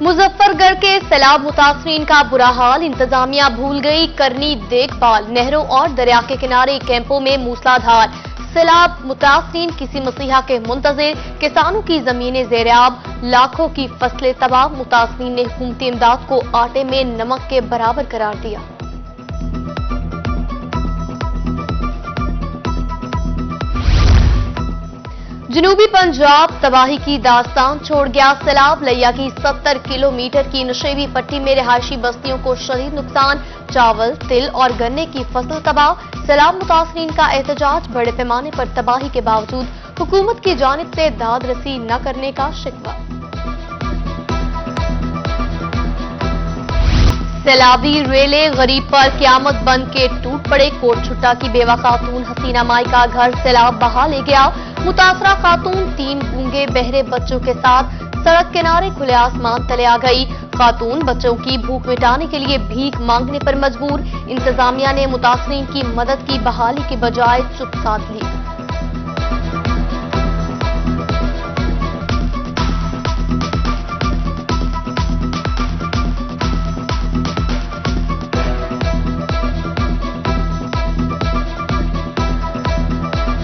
मुजफ्फरगढ़ के सैलाब मुतासरीन का बुरा हाल, इंतजामिया भूल गई करनी देखभाल। नहरों और दरिया के किनारे कैंपों में मूसलाधार सैलाब मुतासरीन किसी मसीहा के मुंतजिर। किसानों की जमीनें ज़ेर-आब, लाखों की फसलें तबाह। मुतासरीन ने हुकूमती इमदाद को आटे में नमक के बराबर करार दिया। जनूबी पंजाब तबाही की दास्तान छोड़ गया। सैलाब लिया की 70 किलोमीटर की नशेबी पट्टी में रिहायशी बस्तियों को शदीद नुकसान। चावल, तिल और गन्ने की फसल तबाह। सैलाब मुतासरीन का एहतजाज, बड़े पैमाने पर तबाही के बावजूद हुकूमत की जानिब से दाद रसी न करने का शिकवा। सैलाबी रेले गरीब पर क्यामत बन के टूट पड़े। कोट छुट्टा की बेवा खातून हसीना माई का घर सैलाब बहा ले गया। मुतासरा खातून 3 गूंगे बहरे बच्चों के साथ सड़क किनारे खुले आसमान तले आ गई। खातून बच्चों की भूख मिटाने के लिए भीख मांगने पर मजबूर। इंतजामिया ने मुतासरीन की मदद की बहाली के बजाय चुप साध ली।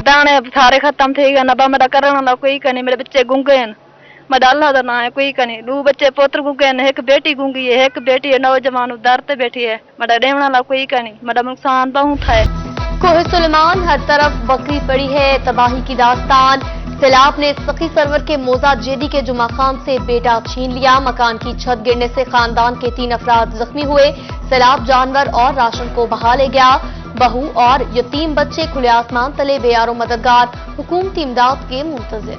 दाने सारे खत्म थे गए। नबा मेरा करने वाला कोई कने, मेरे बच्चे गूंगे हैं। मैं अल्लाह दा ना है कोई कने। 2 बच्चे पुत्र गूंगे हैं, एक बेटी गूंगी है, एक बेटी है नौजवान उधर ते बैठी है। मेरा देने वाला कोई कने, मेरा नुकसान बहुत है। कोहे सुलेमान हर तरफ बकरी पड़ी है, तबाही की दास्तान। सैलाब ने सखी सरवर के मोजा जेडी के जुमा खान से बेटा छीन लिया। मकान की छत गिरने से खानदान के 3 अफराद जख्मी हुए। सैलाब जानवर और राशन को बहा ले गया। बहू और यतीम बच्चे खुले आसमान तले बेयारो मददगार, हुकूमती इमदाद के मुंतजिर।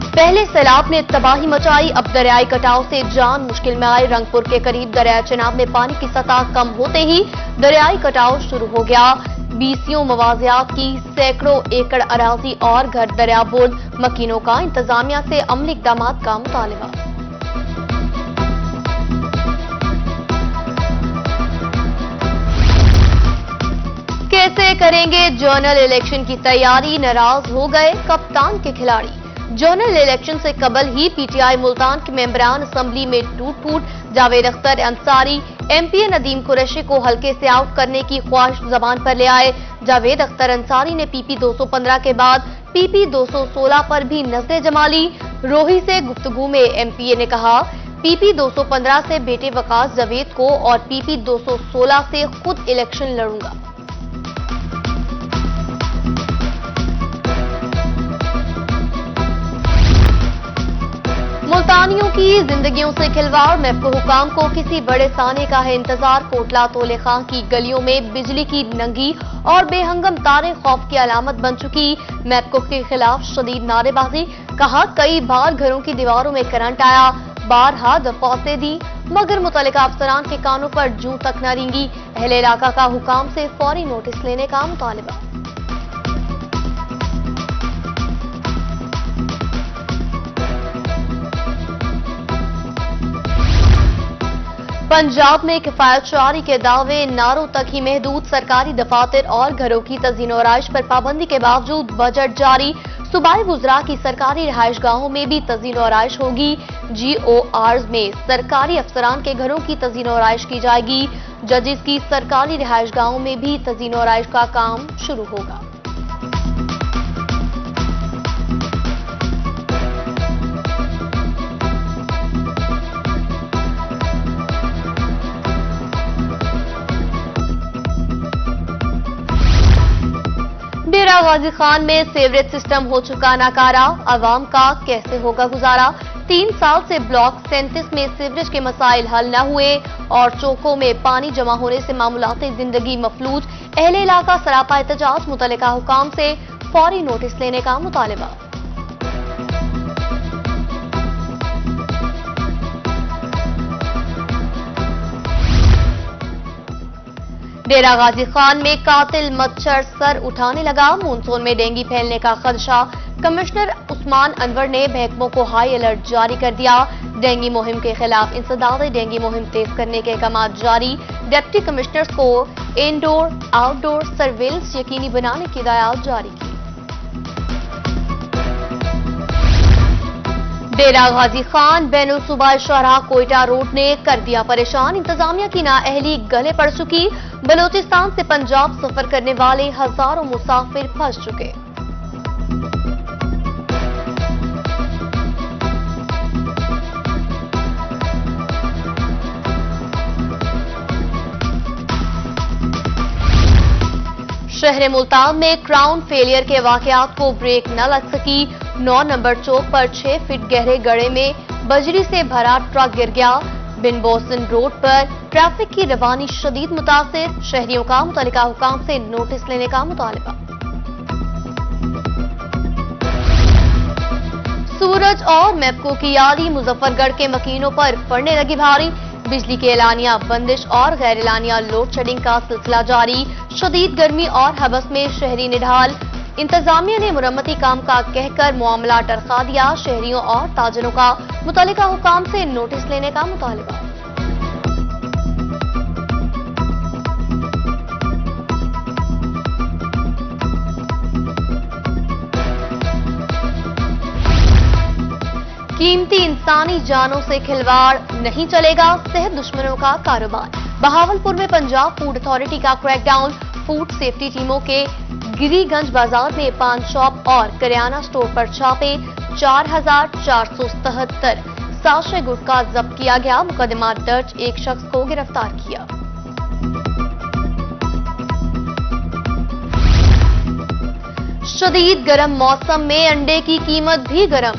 पहले सैलाब ने तबाही मचाई, अब दरियाई कटाव से जान मुश्किल में आए। रंगपुर के करीब दरिया चनाब में पानी की सतह कम होते ही दरियाई कटाव शुरू हो गया। बीसियों मवाजियात की सैकड़ों एकड़ अराजी और घर दरियाबुर्द। मकीनों का इंतजामिया से अमली इक़दामात का मुतालबा। कैसे करेंगे जनरल इलेक्शन की तैयारी, नाराज हो गए कप्तान के खिलाड़ी। जनरल इलेक्शन से कबल ही पीटीआई मुल्तान के मेंबरान असम्बली में टूट फूट। जावेद अख्तर अंसारी एमपीए नदीम कुरैशी को हल्के से आउट करने की ख्वाहिश जबान पर ले आए। जावेद अख्तर अंसारी ने पीपी 215 के बाद पीपी 216 पर भी नजरें जमा ली। रोही से गुफ्तगू में एमपीए ने कहा, पीपी 215 से बेटे वकास जावेद को और पीपी 216 से खुद इलेक्शन लड़ूंगा। मुल्तानियों की जिंदगियों से खिलवाड़, महफूज हुकाम को किसी बड़े साने का है इंतजार। कोटला तोले खां की गलियों में बिजली की नंगी और बेहंगम तारें खौफ की अलामत बन चुकी। मैपको के खिलाफ शदीद नारेबाजी, कहा कई बार घरों की दीवारों में करंट आया, बारहा दरख्वास्तें दी मगर मुतल्लिका अफसरान के कानों पर जूं तक न रेंगी। अहले इलाका का हुकाम से फौरी नोटिस लेने का मुतालिबा। पंजाब में किफायतशारी के दावे नारों तक ही महदूद। सरकारी दफातर और घरों की तज़ीन और आइश पर पाबंदी के बावजूद बजट जारी। सूबाई वुज़रा की सरकारी रिहाइशगाहों में भी तज़ीन और आइश होगी। GORs में सरकारी अफसरान के घरों की तज़ीन और आइश की जाएगी। जजेस की सरकारी रिहाइशगाहों में भी तज़ीन और आइश का काम शुरू होगा। डेरा गाजी खान में सीवरेज सिस्टम हो चुका नाकारा, अवाम का कैसे होगा गुजारा। 3 साल से ब्लॉक 37 में सीवरेज के मसाइल हल न हुए और चौकों में पानी जमा होने से मामूलाती जिंदगी मफलूज। अहले इलाका सरापा एहतजाज, मुतल्लिका हुकाम से फौरी नोटिस लेने का मुतालिबा। डेरा गाजी खान में कातिल मच्छर सर उठाने लगा। मानसून में डेंगू फैलने का खदशा, कमिश्नर उस्मान अनवर ने महकमों को हाई अलर्ट जारी कर दिया। डेंगू मुहिम के खिलाफ इंसदाद डेंगू मुहिम तेज करने के अहकाम जारी। डिप्टी कमिश्नर्स को इंडोर आउटडोर सर्वेलेंस यकीनी बनाने की हिदायत जारी की। डेरा गाजी खान बैनुल सूबा शाहराह कोयटा रोड ने कर दिया परेशान। इंतजामिया की नाअहली गले पड़ चुकी। बलूचिस्तान से पंजाब सफर करने वाले हजारों मुसाफिर फंस चुके। शहर मुल्तान में क्राउन फेलियर के वाकयात को ब्रेक न लग सकी। 9 नंबर चौक पर 6 फीट गहरे गड्ढे में बजरी से भरा ट्रक गिर गया। बिन बोसन रोड पर ट्रैफिक की रवानी शदीद मुतासिर। शहरियों का मुतल्लिका हुकाम से नोटिस लेने का मुतालबा। सूरज और मैप्को की यादी मुजफ्फरगढ़ के मकीनों पर पड़ने लगी भारी। बिजली के एलानिया बंदिश और गैर एलानिया लोड शेडिंग का सिलसिला जारी। शदीद गर्मी और हबस में शहरी निढाल। इंतजामिया ने मुरम्मती काम का कहकर मामला टरखा दिया। शहरियों और ताजरों का मुतल्लिका हुकाम से नोटिस लेने का मुतालबा। कीमती इंसानी जानों से खिलवाड़ नहीं चलेगा। सेहत दुश्मनों का कारोबार। बहावलपुर में पंजाब फूड अथॉरिटी का क्रैकडाउन। फूड सेफ्टी टीमों के गिरीगंज बाजार में पान शॉप और करियाना स्टोर पर छापे। 4477 साशे गुटखा जब्त किया गया। मुकदमा दर्ज, एक शख्स को गिरफ्तार किया। शदीद गर्म मौसम में अंडे की कीमत भी गर्म।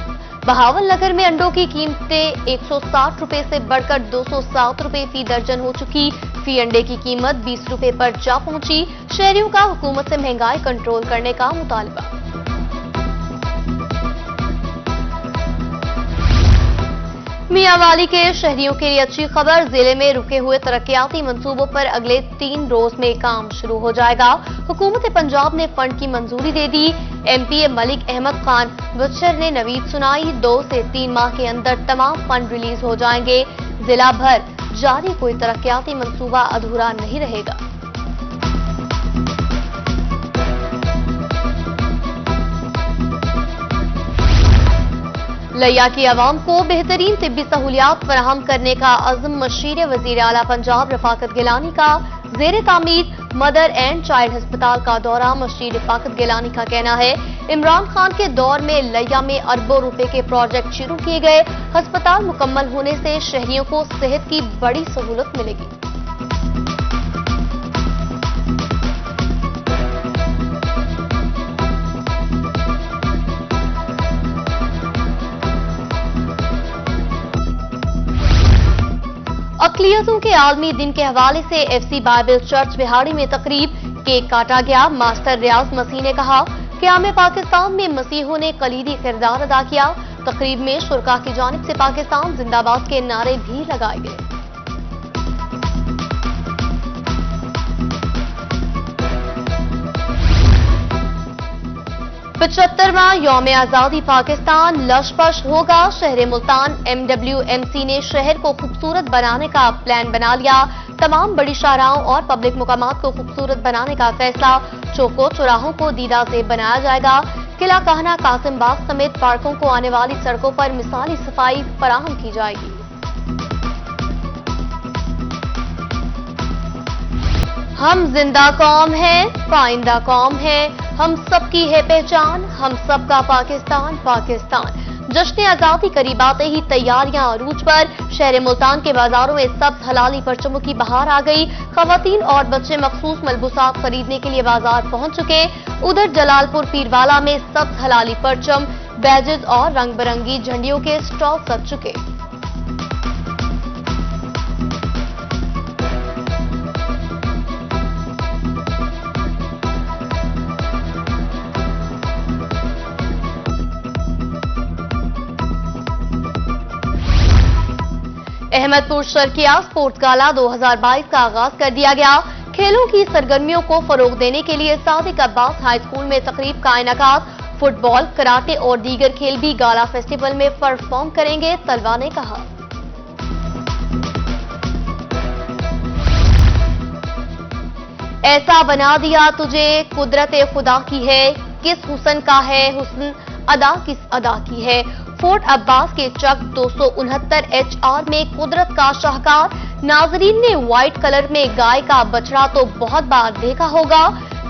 बहावल नगर में अंडों की कीमतें 160 रुपए से बढ़कर 207 रुपए फी दर्जन हो चुकी। फी अंडे की कीमत 20 रुपए पर जा पहुंची। शहरियों का हुकूमत से महंगाई कंट्रोल करने का मुतालबा। मियांवाली के शहरियों के लिए अच्छी खबर। जिले में रुके हुए तरक्याती मंसूबों पर अगले 3 रोज में काम शुरू हो जाएगा। हुकूमत पंजाब ने फंड की मंजूरी दे दी। एमपीए मलिक अहमद खान बच्चर ने नवीद सुनाई। 2 से 3 माह के अंदर तमाम फंड रिलीज हो जाएंगे। जिला भर जारी कोई तरक्याती मंसूबा अधूरा नहीं रहेगा। लिया की आवाम को बेहतरीन तिब्बी सहूलियात फराहम करने का अज़्म। मशीर वजीर आला पंजाब रफाकत गिलानी का ज़ेरे तामीर मदर एंड चाइल्ड अस्पताल का दौरा। मशीर रफाकत गिलानी का कहना है, इमरान खान के दौर में लिया में अरबों रुपए के प्रोजेक्ट शुरू किए गए। अस्पताल मुकम्मल होने से शहरियों को सेहत की बड़ी सहूलत मिलेगी। अक़लियतों के आलमी दिन के हवाले से एफसी बाइबल चर्च बिहाड़ी में तकरीब। केक काटा गया। मास्टर रियाज मसीह ने कहा, क़याम पाकिस्तान में मसीहों ने कलीदी किरदार अदा किया। तकरीब में शुरका की जानिब से पाकिस्तान जिंदाबाद के नारे भी लगाए गए। पचहत्तरवां यौम आजादी पाकिस्तान लशपश होगा। शहर मुल्तान MWMC ने शहर को खूबसूरत बनाने का प्लान बना लिया। तमाम बड़ी शाहराहों और पब्लिक मुकामात को खूबसूरत बनाने का फैसला। चौकों चौराहों को दीदा से बनाया जाएगा। किला कहना, कासिम बाग समेत पार्कों को आने वाली सड़कों पर मिसाली सफाई फराहम की जाएगी। हम जिंदा कौम हैं, पाइंदा कौम हैं, हम सबकी है पहचान, हम सबका पाकिस्तान पाकिस्तान। जश्न आजादी करीब आते ही तैयारियां अरूज पर। शहर मुल्तान के बाजारों में सब्ज हलाली परचमों की बहार आ गई। खवातीन और बच्चे मखसूस मलबूसात खरीदने के लिए बाजार पहुंच चुके। उधर जलालपुर पीरवाला में सब्ज हलाली परचम, बैजेज और रंग बिरंगी झंडियों के स्टॉल सज चुके। अहमदपुर शर्किया स्पोर्ट्स गाला 2022 का आगाज कर दिया गया। खेलों की सरगर्मियों को फरोग देने के लिए सादिक अब्बास हाई स्कूल में तकरीब का इनेकाद। फुटबॉल, कराटे और दीगर खेल भी गाला फेस्टिवल में परफॉर्म करेंगे, तलवा ने कहा। ऐसा बना दिया तुझे कुदरत खुदा की है, किस हुस्न का है हुस्न, अदा किस अदा की है। फोर्ट अब्बास के चक 269 HR में कुदरत का शाहकार। नाजरीन ने व्हाइट कलर में गाय का बछड़ा तो बहुत बार देखा होगा,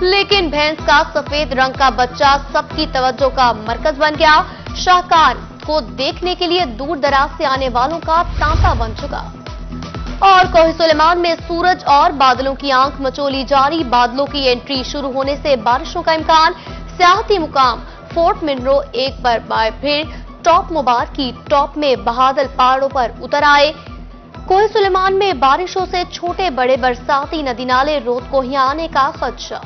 लेकिन भैंस का सफेद रंग का बच्चा सबकी तवज्जो का मरकज बन गया। शाहकार को देखने के लिए दूर दराज से आने वालों का तांता बन चुका। और कोहे सुलेमान में सूरज और बादलों की आंख मचोली जारी। बादलों की एंट्री शुरू होने से बारिशों का इम्कान। सियाहती मुकाम फोर्ट मिनरो एक बार फिर टॉप मुबारक की टॉप में बादल पहाड़ों पर उतर आए। कोहे सुलेमान में बारिशों से छोटे बड़े बरसाती नदी नाले रोद कोहियां आने का खदशा।